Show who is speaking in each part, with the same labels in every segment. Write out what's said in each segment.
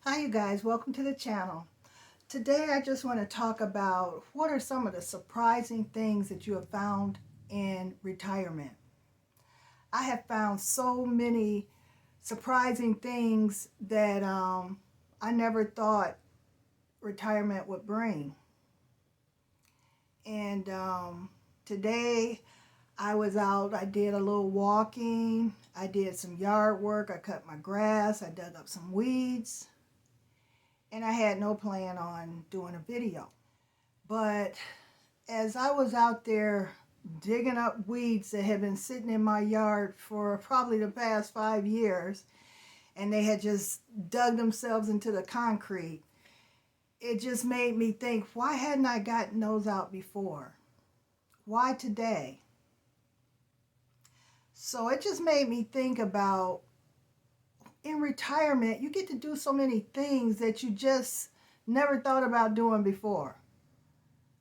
Speaker 1: Hi you guys, welcome to the channel. Today I just want to talk about what are some of the surprising things that you have found in retirement. I have found so many surprising things that I never thought retirement would bring. And today I was out, I did a little walking, I did some yard work, I cut my grass, I dug up some weeds, and I had no plan on doing a video. But as I was out there digging up weeds that had been sitting in my yard for probably the past 5 years, and they had just dug themselves into the concrete, it just made me think, why hadn't I gotten those out before? Why today? So it just made me think about, in retirement, you get to do so many things that you just never thought about doing before.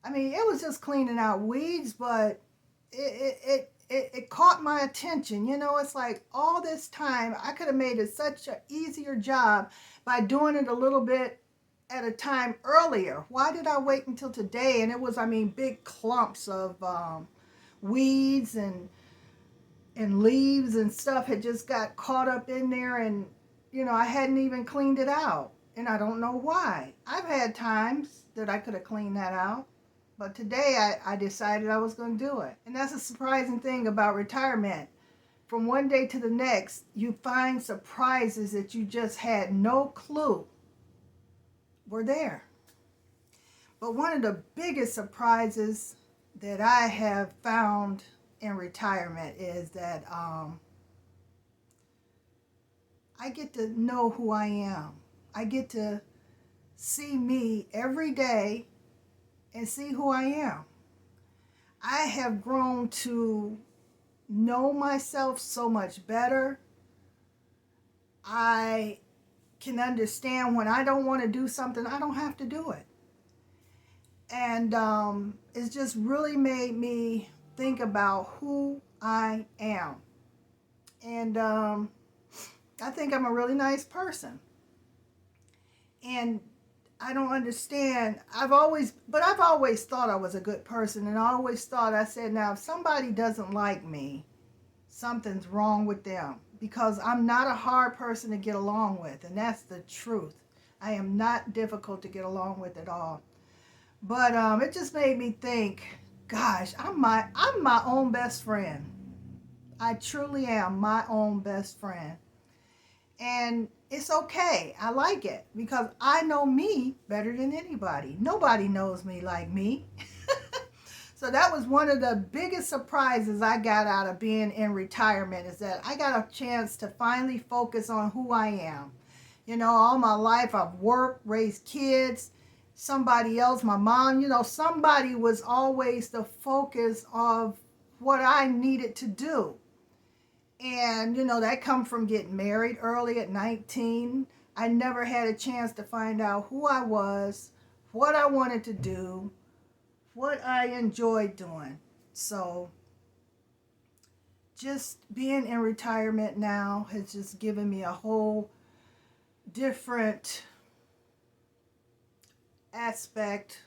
Speaker 1: I mean, it was just cleaning out weeds, but it caught my attention. You know, it's like all this time I could have made it such an easier job by doing it a little bit at a time earlier. Why did I wait until today? And it was, I mean, big clumps of weeds and leaves and stuff had just got caught up in there, and I hadn't even cleaned it out, and I don't know why. I've had times that I could have cleaned that out, but today I decided I was going to do it. And that's a surprising thing about retirement. From one day to the next, you find surprises that you just had no clue were there. But one of the biggest surprises that I have found in retirement is that I get to know who I am. I get to see me every day and see who I am. I have grown to know myself so much better. I can understand when I don't want to do something, I don't have to do it. And it's just really made me think about who I am. And I think I'm a really nice person. And I don't understand. I've always thought I was a good person. And I always thought, I said, now, if somebody doesn't like me, something's wrong with them. Because I'm not a hard person to get along with. And that's the truth. I am not difficult to get along with at all. But it just made me think, gosh, I'm my own best friend. I truly am my own best friend. And it's okay. I like it because I know me better than anybody. Nobody knows me like me. So that was one of the biggest surprises I got out of being in retirement, is that I got a chance to finally focus on who I am. All my life I've worked, raised kids, somebody else, my mom, somebody was always the focus of what I needed to do. And, that come from getting married early at 19. I never had a chance to find out who I was, what I wanted to do, what I enjoyed doing. So just being in retirement now has just given me a whole different aspect,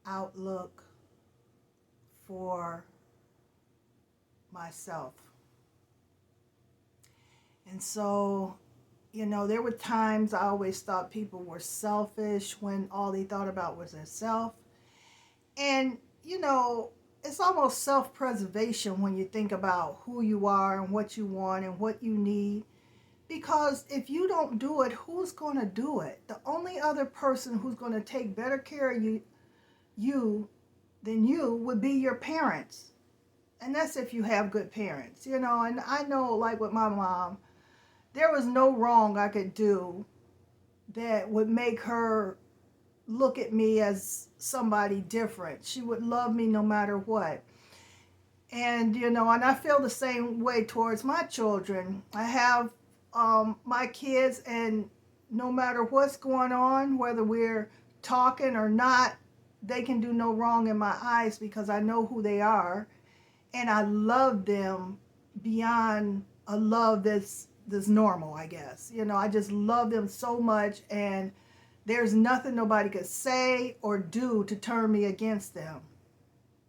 Speaker 1: outlook for myself. And so, there were times I always thought people were selfish when all they thought about was themselves. And, it's almost self-preservation when you think about who you are and what you want and what you need. Because if you don't do it, who's going to do it? The only other person who's going to take better care of you than you would be your parents. And that's if you have good parents, And I know, like with my mom, there was no wrong I could do that would make her look at me as somebody different. She would love me no matter what. And, and I feel the same way towards my children. I have my kids, and no matter what's going on, whether we're talking or not, they can do no wrong in my eyes because I know who they are. And I love them beyond a love that's this normal, I guess. You know, I just love them so much, and there's nothing nobody could say or do to turn me against them.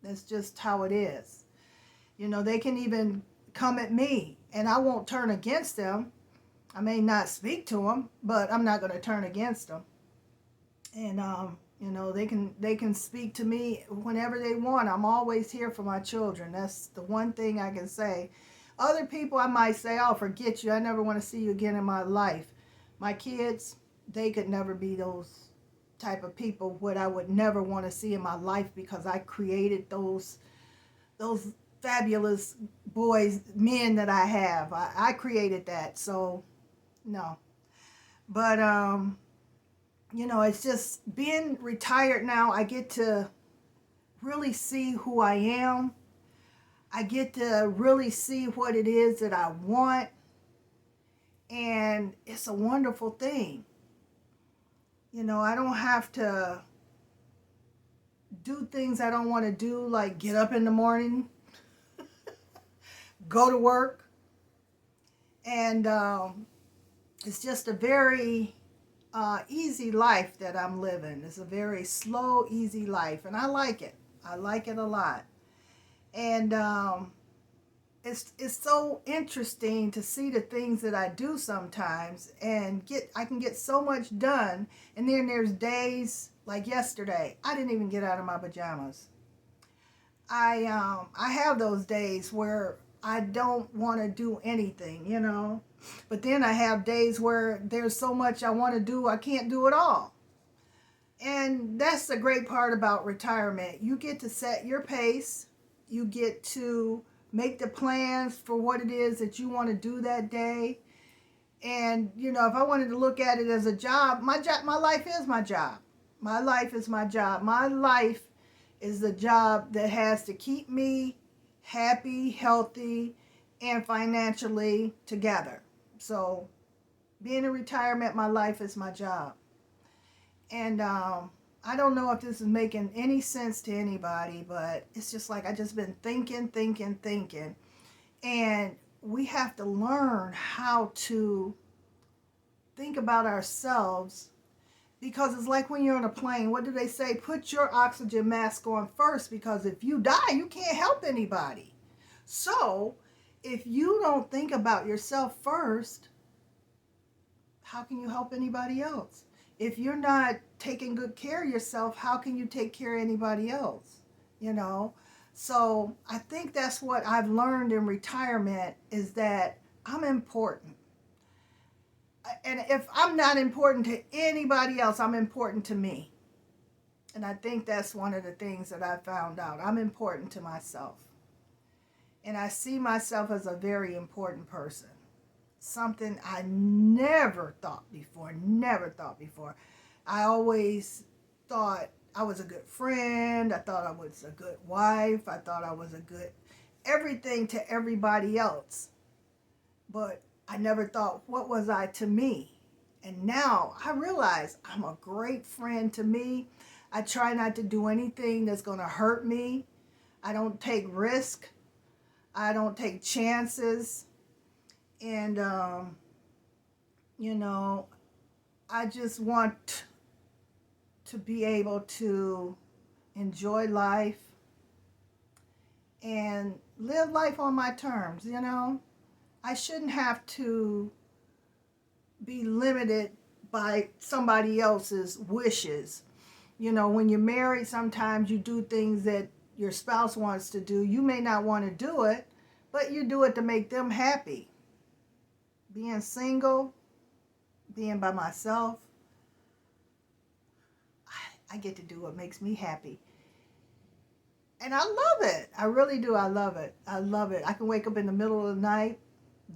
Speaker 1: That's just how it is. You know, they can even come at me, and I won't turn against them. I may not speak to them, but I'm not going to turn against them. And you know, they can speak to me whenever they want. I'm always here for my children. That's the one thing I can say. Other people, I might say, "I'll forget you. I never want to see you again in my life." My kids, they could never be those type of people what I would never want to see in my life, because I created those fabulous boys, men that I have. I created that. So no. But you know, it's just being retired now, I get to really see who I am. I get to really see what it is that I want. And it's a wonderful thing. You know, I don't have to do things I don't want to do, like get up in the morning, go to work. And it's just a very easy life that I'm living. It's a very slow, easy life, and I like it. I like it a lot. And it's so interesting to see the things that I do sometimes, and I can get so much done. And then there's days like yesterday, I didn't even get out of my pajamas. I have those days where I don't want to do anything, you know. But then I have days where there's so much I want to do, I can't do it all. And that's the great part about retirement. You get to set your pace. You get to make the plans for what it is that you want to do that day. And, you know, if I wanted to look at it as a job, my life is my job. My life is my job. My life is the job that has to keep me happy, healthy, and financially together. So being in retirement, my life is my job. And I don't know if this is making any sense to anybody, but it's just like I just been thinking. And we have to learn how to think about ourselves, because it's like when you're on a plane, what do they say? Put your oxygen mask on first, because if you die, you can't help anybody. So if you don't think about yourself first, how can you help anybody else? If you're not taking good care of yourself, how can you take care of anybody else? You know? So I think that's what I've learned in retirement, is that I'm important. And if I'm not important to anybody else, I'm important to me. And I think that's one of the things that I found out. I'm important to myself. And I see myself as a very important person. Something I never thought before. I always thought I was a good friend. I thought I was a good wife. I thought I was a good everything to everybody else. But I never thought, what was I to me? And now I realize I'm a great friend to me. I try not to do anything that's going to hurt me. I don't take risk. I don't take chances. And, you know, I just want to be able to enjoy life and live life on my terms, you know. I shouldn't have to be limited by somebody else's wishes. You know, when you're married, sometimes you do things that your spouse wants to do. You may not want to do it, but you do it to make them happy. Being single, being by myself, I get to do what makes me happy. And I love it. I really do. I love it. I love it. I can wake up in the middle of the night,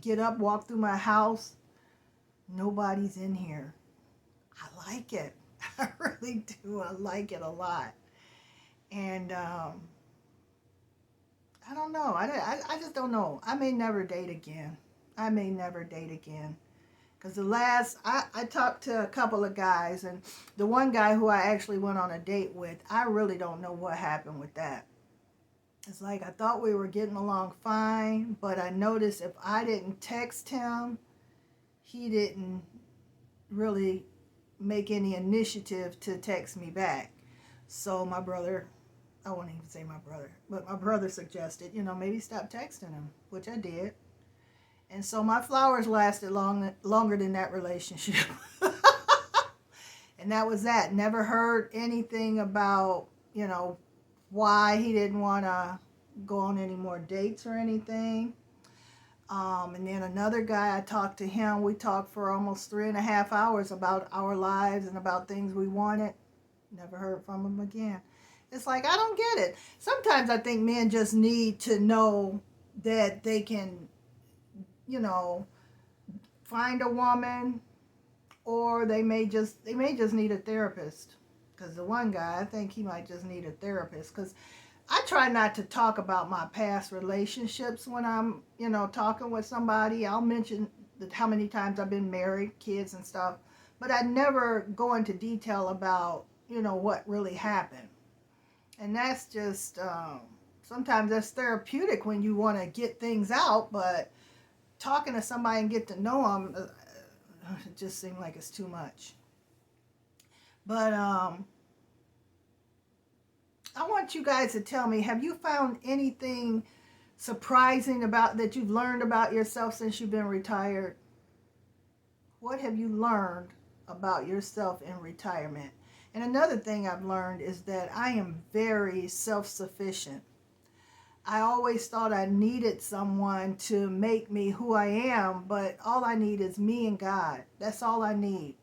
Speaker 1: get up, walk through my house. Nobody's in here. I like it. I really do. I like it a lot. And I don't know. I just don't know. I may never date again. Because I talked to a couple of guys, and the one guy who I actually went on a date with, I really don't know what happened with that. It's like I thought we were getting along fine, but I noticed if I didn't text him, he didn't really make any initiative to text me back. So my brother, I won't even say my brother, but my brother suggested, maybe stop texting him, which I did. And so my flowers lasted longer than that relationship. And that was that. Never heard anything about, why he didn't want to go on any more dates or anything. And then another guy, I talked to him. We talked for almost 3.5 hours about our lives and about things we wanted. Never heard from him again. It's like, I don't get it. Sometimes I think men just need to know that they can, find a woman, or they may just need a therapist. Because the one guy, I think he might just need a therapist. Because I try not to talk about my past relationships when I'm, talking with somebody. I'll mention how many times I've been married, kids and stuff, but I never go into detail about, what really happened. And that's just, sometimes that's therapeutic when you want to get things out, but talking to somebody and get to know them, it just seems like it's too much. But I want you guys to tell me, have you found anything surprising about that you've learned about yourself since you've been retired? What have you learned about yourself in retirement? And another thing I've learned is that I am very self-sufficient. I always thought I needed someone to make me who I am, but all I need is me and God. That's all I need.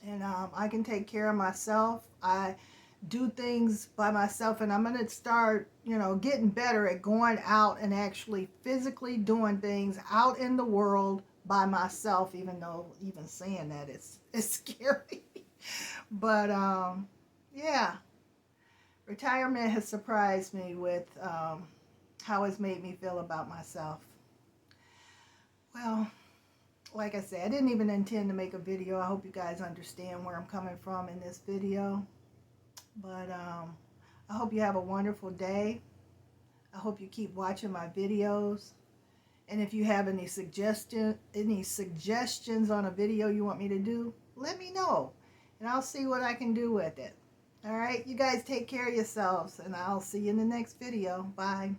Speaker 1: And I can take care of myself. I do things by myself, and I'm going to start, getting better at going out and actually physically doing things out in the world by myself, even though even saying that it's scary. But yeah, retirement has surprised me with how it's made me feel about myself. Well, like I said, I didn't even intend to make a video. I hope you guys understand where I'm coming from in this video. But I hope you have a wonderful day. I hope you keep watching my videos. And if you have any suggestions on a video you want me to do, let me know. And I'll see what I can do with it. All right, you guys take care of yourselves, and I'll see you in the next video. Bye.